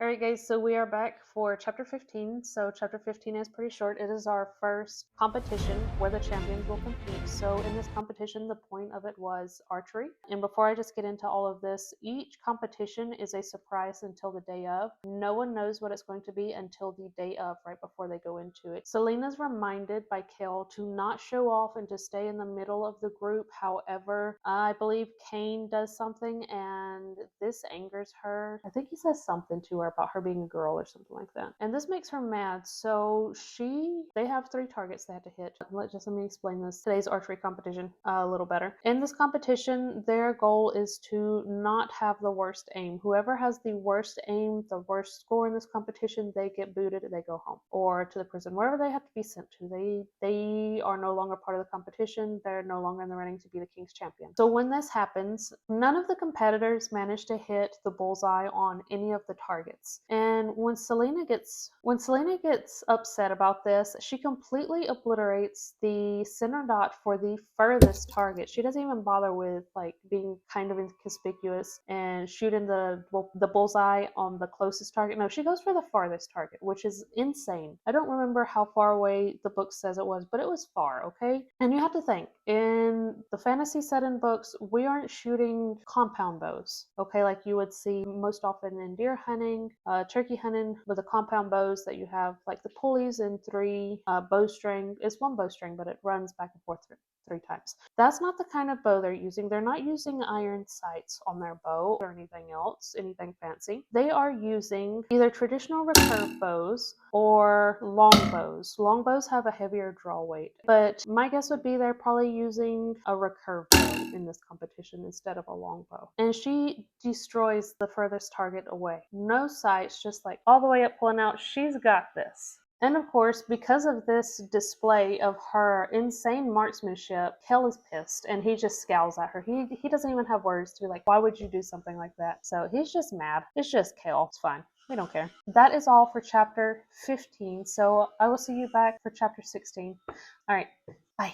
All right, guys, so we are back for chapter 15. So, chapter 15 is pretty short. It is our first competition where the champions will compete. So, in this competition, the point of it was archery. And before I just get into all of this, each competition is a surprise until the day of. No one knows what it's going to be until the day of, right before they go into it. Selena's reminded by Kel to not show off and to stay in the middle of the group. However, I believe Kane does something and this angers her. I think he says something to her about her being a girl or something like that. And this makes her mad. So they have 3 targets they have to hit. Let me explain today's archery competition a little better. In this competition, their goal is to not have the worst aim. Whoever has the worst aim, the worst score in this competition, they get booted and they go home or to the prison, wherever they have to be sent to. They are no longer part of the competition. They're no longer in the running to be the King's champion. So when this happens, none of the competitors manage to hit the bullseye on any of the targets. And when Selena gets upset about this, she completely obliterates the center dot for the furthest target. She doesn't even bother with like being kind of inconspicuous and shooting the bullseye on the closest target. No, she goes for the farthest target, which is insane. I don't remember how far away the book says it was, but it was far, okay? And you have to think, in the fantasy setting books, we aren't shooting compound bows, okay, like you would see most often in deer hunting, turkey hunting, with the compound bows that you have like the pulleys and 3 bowstring. It's 1 bowstring, but it runs back and forth 3 times. That's not the kind of bow they're using. They're not using iron sights on their bow or anything else, anything fancy. They are using either traditional recurve bows or long bows. Long bows have a heavier draw weight, but my guess would be they're probably using a recurve bow in this competition instead of a long bow. And she destroys the furthest target away. No sights, just like all the way up pulling out. She's got this. And of course, because of this display of her insane marksmanship, Kel is pissed and he just scowls at her. He doesn't even have words to be like, why would you do something like that? So he's just mad. It's just Kel. It's fine. We don't care. That is all for chapter 15. So I will see you back for chapter 16. All right. Bye.